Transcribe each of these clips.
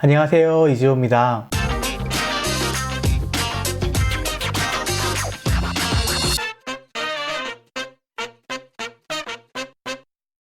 안녕하세요, 이지호입니다.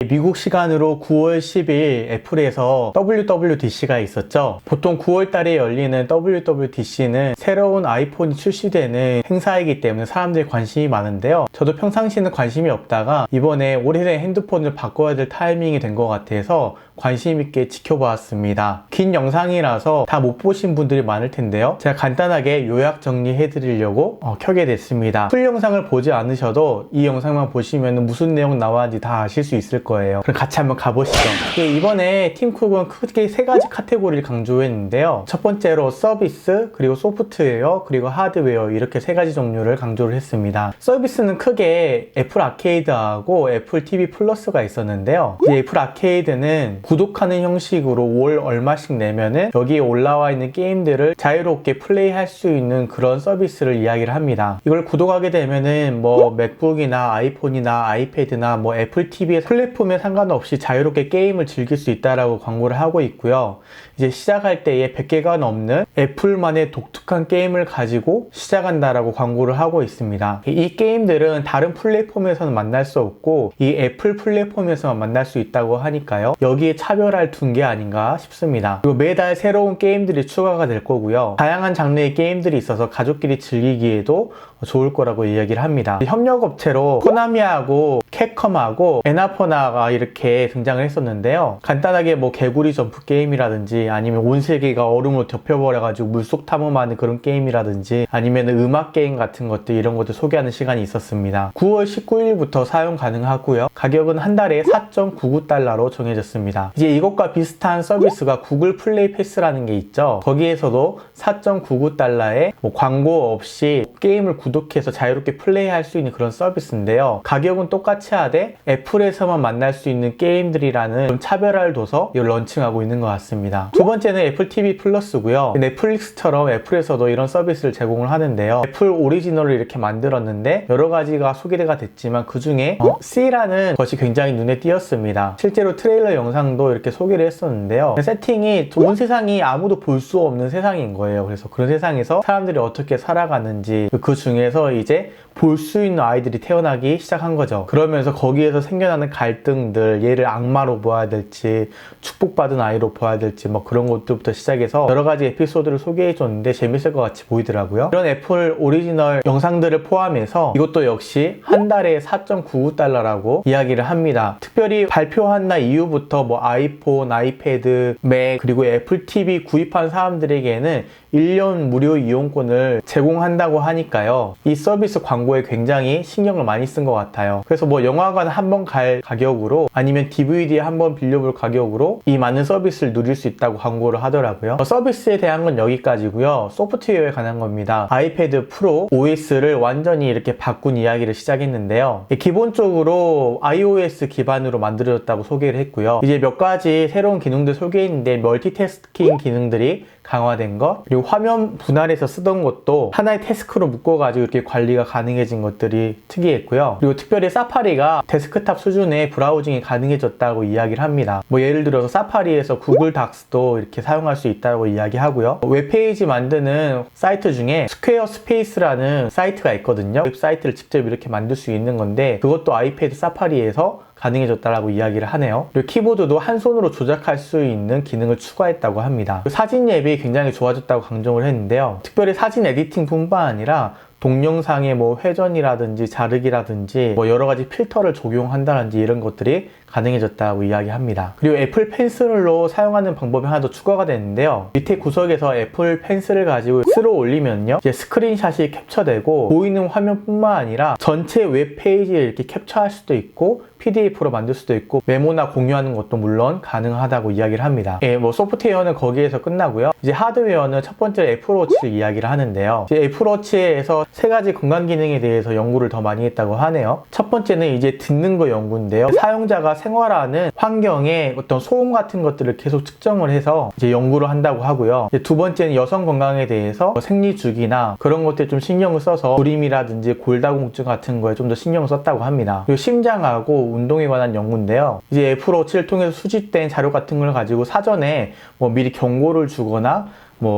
미국 시간으로 9월 10일 애플에서 WWDC가 있었죠. 보통 9월 달에 열리는 WWDC는 새로운 아이폰이 출시되는 행사이기 때문에 사람들이 관심이 많은데요. 저도 평상시에는 관심이 없다가 이번에 오래된 핸드폰을 바꿔야 될 타이밍이 된 것 같아서 관심 있게 지켜보았습니다. 긴 영상이라서 다 못 보신 분들이 많을 텐데요. 제가 간단하게 요약 정리해 드리려고 켜게 됐습니다. 풀 영상을 보지 않으셔도 이 영상만 보시면 무슨 내용 나왔는지 다 아실 수 있을 거예요. 그럼 같이 한번 가보시죠. 이번에 팀 쿡은 크게 세 가지 카테고리를 강조했는데요. 첫 번째로 서비스, 그리고 소프트웨어, 그리고 하드웨어, 이렇게 세 가지 종류를 강조를 했습니다. 서비스는 크게 애플 아케이드하고 애플 TV 플러스가 있었는데요. 이 애플 아케이드는 구독하는 형식으로 월 얼마씩 내면은 여기에 올라와 있는 게임들을 자유롭게 플레이할 수 있는 그런 서비스를 이야기를 합니다. 이걸 구독하게 되면은 맥북이나 아이폰이나 아이패드나 애플 TV의 플랫폼에 상관없이 자유롭게 게임을 즐길 수 있다라고 광고를 하고 있고요. 이제 시작할 때에 100개가 넘는 애플만의 독특한 게임을 가지고 시작한다라고 광고를 하고 있습니다. 이 게임들은 다른 플랫폼에서는 만날 수 없고 이 애플 플랫폼에서만 만날 수 있다고 하니까요. 여기에 차별화를 둔 게 아닌가 싶습니다. 그리고 매달 새로운 게임들이 추가가 될 거고요. 다양한 장르의 게임들이 있어서 가족끼리 즐기기에도 좋을 거라고 이야기를 합니다. 협력업체로 코나미하고 캡컴하고 에나포나가 이렇게 등장을 했었는데요. 간단하게 개구리 점프 게임이라든지 아니면 온 세계가 얼음으로 덮여버려가지고 물속 탐험하는 그런 게임이라든지 아니면 음악 게임 같은 것들, 이런 것들 소개하는 시간이 있었습니다. 9월 19일부터 사용 가능하고요. 가격은 한 달에 4.99달러로 정해졌습니다. 이제 이것과 비슷한 서비스가 구글 플레이 패스라는 게 있죠. 거기에서도 4.99달러에 광고 없이 게임을 구독해서 자유롭게 플레이할 수 있는 그런 서비스인데요. 가격은 똑같이 하되 애플에서만 만날 수 있는 게임들이라는 좀 차별화를 둬서 이걸 런칭하고 있는 것 같습니다. 두 번째는 애플 TV 플러스고요. 넷플릭스처럼 애플에서도 이런 서비스를 제공을 하는데요. 애플 오리지널을 이렇게 만들었는데 여러 가지가 소개가 됐지만 그 중에 C라는 것이 굉장히 눈에 띄었습니다. 실제로 트레일러 영상도 이렇게 소개를 했었는데요. 세팅이 온 세상이 아무도 볼 수 없는 세상인 거예요. 그래서 그런 세상에서 사람들이 어떻게 살아가는지, 그 중에서 이제 볼 수 있는 아이들이 태어나기 시작한 거죠. 그러면서 거기에서 생겨나는 갈등들, 얘를 악마로 보아야 될지 축복받은 아이로 보아야 될지 그런 것들부터 시작해서 여러 가지 에피소드를 소개해 줬는데 재밌을 것 같이 보이더라고요. 이런 애플 오리지널 영상들을 포함해서 이것도 역시 한 달에 4.99달러라고 이야기를 합니다. 특별히 발표한 날 이후부터 아이폰, 아이패드, 맥, 그리고 애플 TV 구입한 사람들에게는 1년 무료 이용권을 제공한다고 하니까요. 이 서비스 광고에 굉장히 신경을 많이 쓴 것 같아요. 그래서 영화관 한 번 갈 가격으로 아니면 DVD 한 번 빌려볼 가격으로 이 많은 서비스를 누릴 수 있다고 광고를 하더라고요. 서비스에 대한 건 여기까지고요. 소프트웨어에 관한 겁니다. 아이패드 프로 OS를 완전히 이렇게 바꾼 이야기를 시작했는데요. 기본적으로 iOS 기반으로 만들어졌다고 소개를 했고요. 이제 몇 가지 새로운 기능들 소개했는데 멀티태스킹 기능들이 강화된 것, 그리고 화면 분할해서 쓰던 것도 하나의 태스크로 묶어가지고 이렇게 관리가 가능해진 것들이 특이했고요. 그리고 특별히 사파리가 데스크탑 수준의 브라우징이 가능해졌다고 이야기를 합니다. 예를 들어서 사파리에서 구글 닥스도 이렇게 사용할 수 있다고 이야기하고요. 웹페이지 만드는 사이트 중에 스퀘어 스페이스라는 사이트가 있거든요. 웹사이트를 직접 이렇게 만들 수 있는 건데 그것도 아이패드 사파리에서 가능해졌다라고 이야기를 하네요. 그리고 키보드도 한 손으로 조작할 수 있는 기능을 추가했다고 합니다. 사진 앱이 굉장히 좋아졌다고 강조를 했는데요. 특별히 사진 에디팅뿐만 아니라 동영상의 회전이라든지 자르기라든지 여러 가지 필터를 적용한다든지 이런 것들이 가능해졌다고 이야기합니다. 그리고 애플 펜슬로 사용하는 방법이 하나 더 추가가 됐는데요. 밑에 구석에서 애플 펜슬을 가지고 쓸어 올리면요, 이제 스크린샷이 캡처되고 보이는 화면뿐만 아니라 전체 웹페이지를 이렇게 캡처할 수도 있고 PDF로 만들 수도 있고 메모나 공유하는 것도 물론 가능하다고 이야기를 합니다. 소프트웨어는 거기에서 끝나고요. 이제 하드웨어는 첫 번째 애플워치를 이야기를 하는데요. 이제 애플워치에서 세 가지 건강 기능에 대해서 연구를 더 많이 했다고 하네요. 첫 번째는 이제 듣는 거 연구인데요. 사용자가 생활하는 환경에 어떤 소음 같은 것들을 계속 측정을 해서 이제 연구를 한다고 하고요. 이제 두 번째는 여성 건강에 대해서 생리주기나 그런 것들 좀 신경을 써서 불임이라든지 골다공증 같은 거에 좀 더 신경을 썼다고 합니다. 그리고 심장하고 운동에 관한 연구인데요. 이제 애플워치를 통해서 수집된 자료 같은 걸 가지고 사전에 미리 경고를 주거나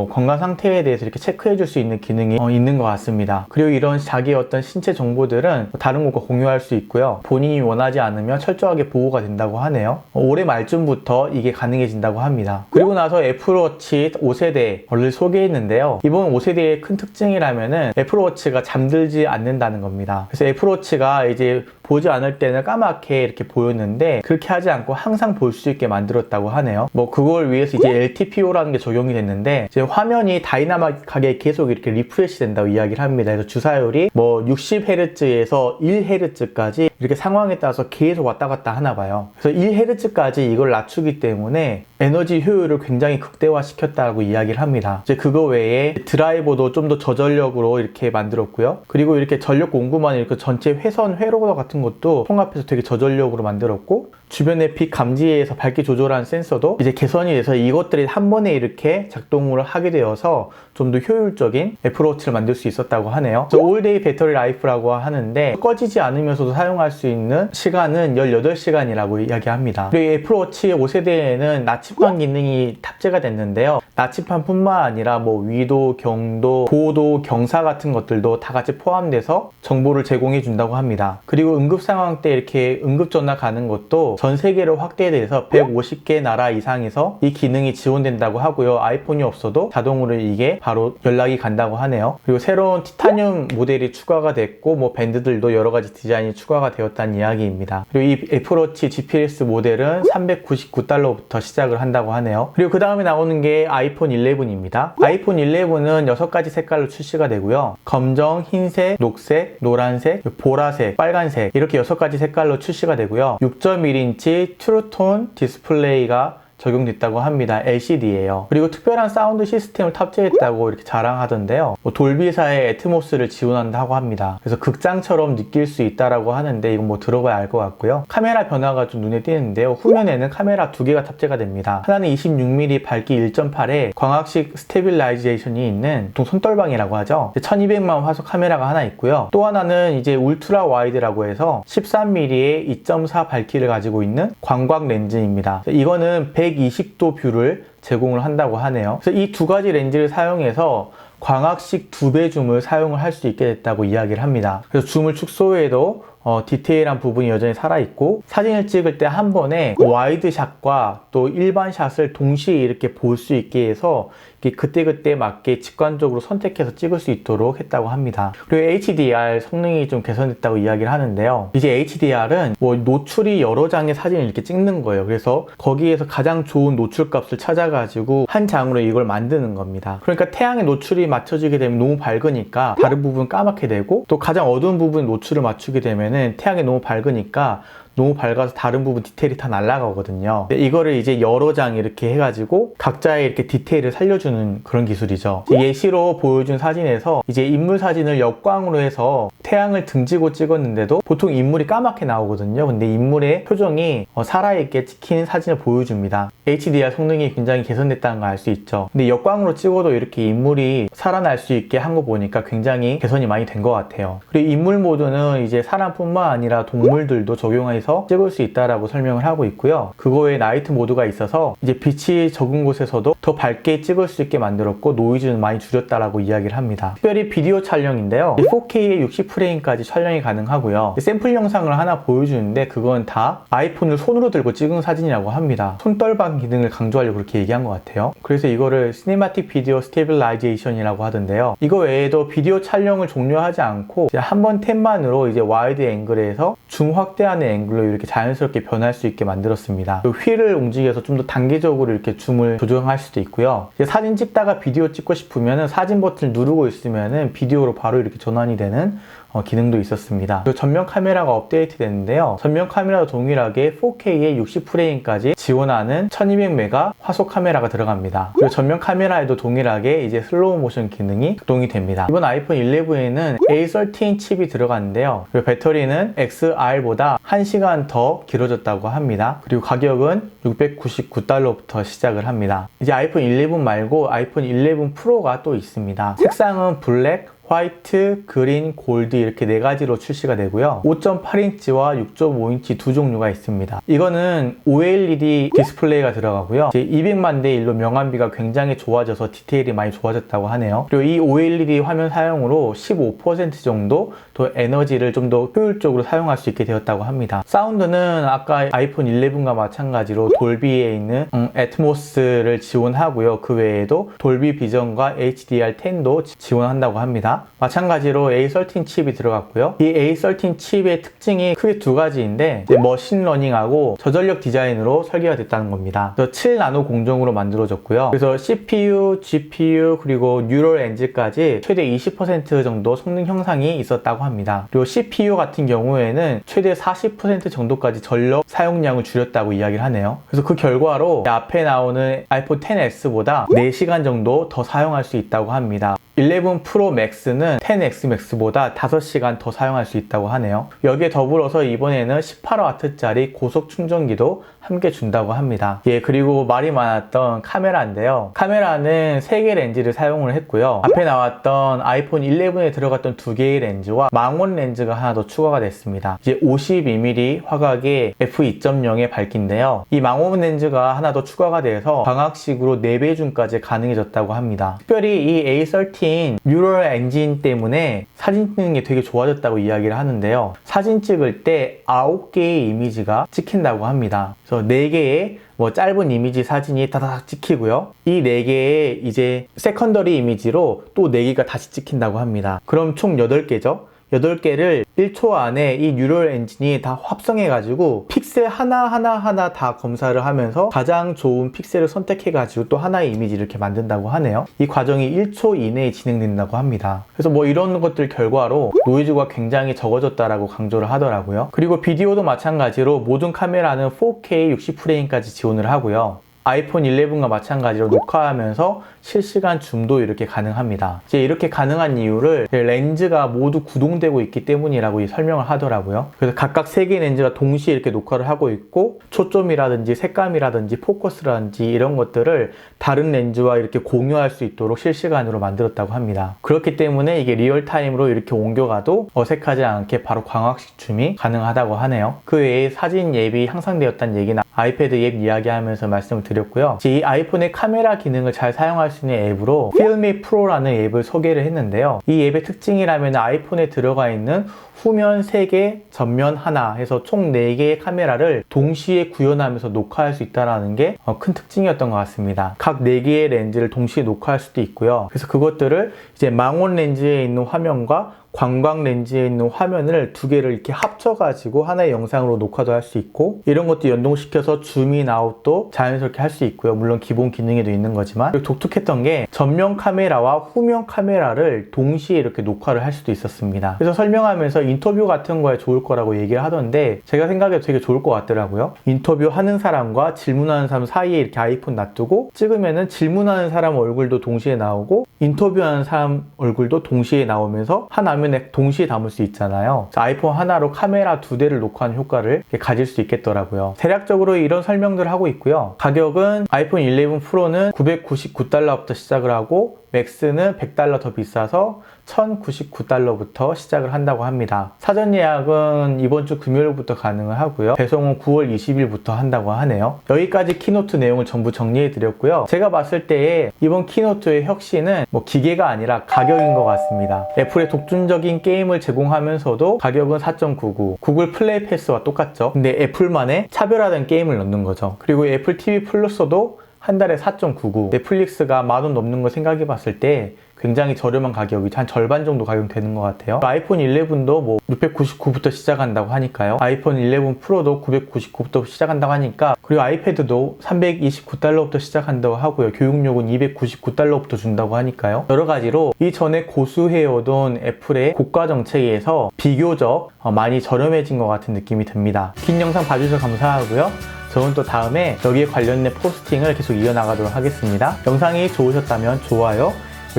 건강 상태에 대해서 이렇게 체크해 줄 수 있는 기능이 있는 것 같습니다. 그리고 이런 자기의 어떤 신체 정보들은 다른 곳과 공유할 수 있고요. 본인이 원하지 않으면 철저하게 보호가 된다고 하네요. 올해 말쯤부터 이게 가능해진다고 합니다. 그리고 나서 애플워치 5세대를 소개했는데요. 이번 5세대의 큰 특징이라면은 애플워치가 잠들지 않는다는 겁니다. 그래서 애플워치가 이제 보지 않을 때는 까맣게 이렇게 보였는데 그렇게 하지 않고 항상 볼 수 있게 만들었다고 하네요. 그걸 위해서 이제 LTPO라는 게 적용이 됐는데 이제 화면이 다이나믹하게 계속 이렇게 리프레시 된다고 이야기를 합니다. 그래서 주사율이 60Hz에서 1Hz까지 이렇게 상황에 따라서 계속 왔다 갔다 하나 봐요. 그래서 1Hz까지 이걸 낮추기 때문에 에너지 효율을 굉장히 극대화시켰다고 이야기를 합니다. 이제 그거 외에 드라이버도 좀 더 저전력으로 이렇게 만들었고요. 그리고 이렇게 전력 공급만 이렇게 전체 회선 회로더 같은 것도 통합해서 되게 저전력으로 만들었고, 주변의 빛 감지에서 밝기 조절하는 센서도 이제 개선이 돼서 이것들이 한 번에 이렇게 작동을 하게 되어서 좀 더 효율적인 애플워치를 만들 수 있었다고 하네요. 올데이 배터리 라이프라고 하는데 꺼지지 않으면서도 사용할 수 있는 시간은 18시간이라고 이야기합니다. 그리고 애플워치 5세대에는 나침반 기능이 탑재가 됐는데요. 나침반뿐만 아니라 위도, 경도, 고도, 경사 같은 것들도 다 같이 포함돼서 정보를 제공해 준다고 합니다. 그리고 응급 상황 때 이렇게 응급 전화 가는 것도 전 세계로 확대돼서 150개 나라 이상에서 이 기능이 지원된다고 하고요. 아이폰이 없어도 자동으로 이게 바로 연락이 간다고 하네요. 그리고 새로운 티타늄 모델이 추가가 됐고 밴드들도 여러 가지 디자인이 추가가 되었다는 이야기입니다. 그리고 이 애플워치 GPS 모델은 $399부터 시작을 한다고 하네요. 그리고 그 다음에 나오는 게 아이폰 11입니다. 아이폰 11은 6가지 색깔로 출시가 되고요. 검정, 흰색, 녹색, 노란색, 보라색, 빨간색 이렇게 6가지 색깔로 출시가 되고요. 6.1인치 트루톤 디스플레이가 적용됐다고 합니다. LCD예요. 그리고 특별한 사운드 시스템을 탑재했다고 이렇게 자랑하던데요. 돌비사의 애트모스를 지원한다고 합니다. 그래서 극장처럼 느낄 수 있다라고 하는데 이건 들어봐야 알 것 같고요. 카메라 변화가 좀 눈에 띄는데요. 후면에는 카메라 2개가 탑재가 됩니다. 하나는 26mm 밝기 1.8에 광학식 스테빌라이제이션이 있는 보통 손떨방이라고 하죠. 1200만 화소 카메라가 하나 있고요. 또 하나는 이제 울트라 와이드라고 해서 13mm의 2.4 밝기를 가지고 있는 광각 렌즈입니다. 이거는 120도 뷰를 제공을 한다고 하네요. 그래서 이 두 가지 렌즈를 사용해서 광학식 2배 줌을 사용을 할 수 있게 됐다고 이야기를 합니다. 그래서 줌을 축소해도 디테일한 부분이 여전히 살아있고, 사진을 찍을 때 한 번에 와이드샷과 또 일반 샷을 동시에 이렇게 볼 수 있게 해서 그때그때 맞게 직관적으로 선택해서 찍을 수 있도록 했다고 합니다. 그리고 HDR 성능이 좀 개선됐다고 이야기를 하는데요. 이제 HDR은 노출이 여러 장의 사진을 이렇게 찍는 거예요. 그래서 거기에서 가장 좋은 노출 값을 찾아가지고 한 장으로 이걸 만드는 겁니다. 그러니까 태양의 노출이 맞춰지게 되면 너무 밝으니까 다른 부분 까맣게 되고, 또 가장 어두운 부분 노출을 맞추게 되면은 태양이 너무 밝으니까 너무 밝아서 다른 부분 디테일이 다 날아가거든요. 이거를 이제 여러 장 이렇게 해가지고 각자의 이렇게 디테일을 살려주는 그런 기술이죠. 예시로 보여준 사진에서 이제 인물 사진을 역광으로 해서 태양을 등지고 찍었는데도 보통 인물이 까맣게 나오거든요. 근데 인물의 표정이 살아있게 찍힌 사진을 보여줍니다. HDR 성능이 굉장히 개선됐다는 걸 알 수 있죠. 근데 역광으로 찍어도 이렇게 인물이 살아날 수 있게 한 거 보니까 굉장히 개선이 많이 된 것 같아요. 그리고 인물 모드는 이제 사람뿐만 아니라 동물들도 적용해서 찍을 수 있다라고 설명을 하고 있고요. 그거에 나이트 모드가 있어서 이제 빛이 적은 곳에서도 더 밝게 찍을 수 있게 만들었고, 노이즈는 많이 줄였다라고 이야기를 합니다. 특별히 비디오 촬영인데요. 4K에 60프레임까지 촬영이 가능하고요. 샘플 영상을 하나 보여주는데 그건 다 아이폰을 손으로 들고 찍은 사진이라고 합니다. 손떨방 기능을 강조하려고 그렇게 얘기한 것 같아요. 그래서 이거를 시네마틱 비디오 스테빌라이제이션이라고 하던데요. 이거 외에도 비디오 촬영을 종료하지 않고 한 번 탭만으로 이제 와이드 앵글에서 줌 확대하는 앵글로 이렇게 자연스럽게 변할 수 있게 만들었습니다. 휠을 움직여서 좀 더 단계적으로 이렇게 줌을 조정할 수도 있고요. 이제 사진 찍다가 비디오 찍고 싶으면 사진 버튼을 누르고 있으면 비디오로 바로 이렇게 전환이 되는 기능도 있었습니다. 그리고 전면 카메라가 업데이트 됐는데요. 전면 카메라도 동일하게 4K에 60프레임까지 지원하는 1200메가 화소 카메라가 들어갑니다. 그리고 전면 카메라에도 동일하게 이제 슬로우 모션 기능이 작동이 됩니다. 이번 아이폰 11에는 A13 칩이 들어갔는데요. 그리고 배터리는 XR보다 1시간 더 길어졌다고 합니다. 그리고 가격은 $699부터 시작을 합니다. 이제 아이폰 11 말고 아이폰 11 프로가 또 있습니다. 색상은 블랙, 화이트, 그린, 골드 이렇게 4가지로 출시가 되고요. 5.8인치와 6.5인치 두 종류가 있습니다. 이거는 OLED 디스플레이가 들어가고요. 200만 대 1로 명암비가 굉장히 좋아져서 디테일이 많이 좋아졌다고 하네요. 그리고 이 OLED 화면 사용으로 15% 정도 더 에너지를 좀 더 효율적으로 사용할 수 있게 되었다고 합니다. 사운드는 아까 아이폰 11과 마찬가지로 돌비에 있는 애트모스를 지원하고요. 그 외에도 돌비 비전과 HDR10도 지원한다고 합니다. 마찬가지로 A13 칩이 들어갔고요. 이 A13 칩의 특징이 크게 두 가지인데 머신러닝하고 저전력 디자인으로 설계가 됐다는 겁니다. 그래서 7나노 공정으로 만들어졌고요. 그래서 CPU, GPU 그리고 뉴럴 엔진까지 최대 20% 정도 성능 향상이 있었다고 합니다. 그리고 CPU 같은 경우에는 최대 40% 정도까지 전력 사용량을 줄였다고 이야기를 하네요. 그래서 그 결과로 앞에 나오는 아이폰 XS보다 4시간 정도 더 사용할 수 있다고 합니다. 11 프로 맥스는 10X 맥스보다 5시간 더 사용할 수 있다고 하네요. 여기에 더불어서 이번에는 18W짜리 고속 충전기도 함께 준다고 합니다. 그리고 말이 많았던 카메라인데요. 카메라는 3개의 렌즈를 사용을 했고요. 앞에 나왔던 아이폰 11에 들어갔던 2개의 렌즈와 망원 렌즈가 하나 더 추가가 됐습니다. 이제 52mm 화각의 f2.0의 밝기인데요. 이 망원 렌즈가 하나 더 추가가 돼서 광학식으로 4배 줌까지 가능해졌다고 합니다. 특별히 이 A13 뉴럴 엔진 때문에 사진 찍는 게 되게 좋아졌다고 이야기를 하는데요. 사진 찍을 때 9개의 이미지가 찍힌다고 합니다. 그래서 4개의 짧은 이미지 사진이 다다닥 찍히고요. 이 4개의 이제 세컨더리 이미지로 또 4개가 다시 찍힌다고 합니다. 그럼 총 8개죠. 8개를 1초 안에 이 뉴럴 엔진이 다 합성해가지고 픽셀 하나하나 다 검사를 하면서 가장 좋은 픽셀을 선택해가지고 또 하나의 이미지를 이렇게 만든다고 하네요. 이 과정이 1초 이내에 진행된다고 합니다. 그래서 이런 것들 결과로 노이즈가 굉장히 적어졌다라고 강조를 하더라고요. 그리고 비디오도 마찬가지로 모든 카메라는 4K 60프레임까지 지원을 하고요. 아이폰 11과 마찬가지로 녹화하면서 실시간 줌도 이렇게 가능합니다. 이제 이렇게 가능한 이유를 렌즈가 모두 구동되고 있기 때문이라고 설명을 하더라고요. 그래서 각각 3개의 렌즈가 동시에 이렇게 녹화를 하고 있고 초점이라든지 색감이라든지 포커스라든지 이런 것들을 다른 렌즈와 이렇게 공유할 수 있도록 실시간으로 만들었다고 합니다. 그렇기 때문에 이게 리얼타임으로 이렇게 옮겨가도 어색하지 않게 바로 광학식 줌이 가능하다고 하네요. 그 외에 사진 앱이 향상되었다는 얘기나 아이패드 앱 이야기하면서 말씀을 드렸고요. 이 아이폰의 카메라 기능을 잘 사용할 수 있는 앱으로 필미 프로라는 앱을 소개를 했는데요. 이 앱의 특징이라면 아이폰에 들어가 있는 후면 3개, 전면 하나 해서 총 4개의 카메라를 동시에 구현하면서 녹화할 수 있다는 게 큰 특징이었던 것 같습니다. 각 4개의 렌즈를 동시에 녹화할 수도 있고요. 그래서 그것들을 이제 망원 렌즈에 있는 화면과 광각 렌즈에 있는 화면을 2개를 이렇게 합쳐가지고 하나의 영상으로 녹화도 할 수 있고 이런 것도 연동시켜서 줌인 아웃도 자연스럽게 할 수 있고요. 물론 기본 기능에도 있는 거지만 그리고 독특했던 게 전면 카메라와 후면 카메라를 동시에 이렇게 녹화를 할 수도 있었습니다. 그래서 설명하면서 인터뷰 같은 거에 좋을 거라고 얘기를 하던데 제가 생각해도 되게 좋을 것 같더라고요. 인터뷰 하는 사람과 질문하는 사람 사이에 이렇게 아이폰 놔두고 찍으면은 질문하는 사람 얼굴도 동시에 나오고 인터뷰하는 사람 얼굴도 동시에 나오면서 한 화면에 동시에 담을 수 있잖아요. 아이폰 하나로 카메라 2대를 녹화하는 효과를 가질 수 있겠더라고요. 대략적으로 이런 설명들을 하고 있고요. 가격은 아이폰 11 프로는 $999부터 시작을 하고 맥스는 $100 더 비싸서 $1099부터 시작을 한다고 합니다. 사전 예약은 이번 주 금요일부터 가능을 하고요. 배송은 9월 20일부터 한다고 하네요. 여기까지 키노트 내용을 전부 정리해 드렸고요. 제가 봤을 때 이번 키노트의 혁신은 기계가 아니라 가격인 것 같습니다. 애플의 독점적인 게임을 제공하면서도 가격은 4.99 구글 플레이 패스와 똑같죠. 근데 애플만의 차별화된 게임을 넣는 거죠. 그리고 애플 TV 플러스도 한 달에 4.99. 넷플릭스가 10,000원 넘는 거 생각해 봤을 때 굉장히 저렴한 가격이 한 절반 정도 가격 되는 것 같아요. 아이폰 11도 뭐 699부터 시작한다고 하니까요. 아이폰 11 프로도 999부터 시작한다고 하니까, 그리고 아이패드도 329달러부터 시작한다고 하고요. 교육료는 299달러부터 준다고 하니까요. 여러 가지로 이전에 고수해오던 애플의 고가 정책에서 비교적 많이 저렴해진 것 같은 느낌이 듭니다. 긴 영상 봐주셔서 감사하고요. 저는 또 다음에 여기에 관련된 포스팅을 계속 이어나가도록 하겠습니다. 영상이 좋으셨다면 좋아요,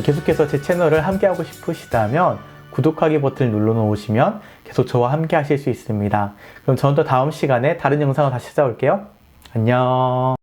계속해서 제 채널을 함께하고 싶으시다면 구독하기 버튼을 눌러 놓으시면 계속 저와 함께 하실 수 있습니다. 그럼 저는 또 다음 시간에 다른 영상으로 다시 찾아올게요. 안녕.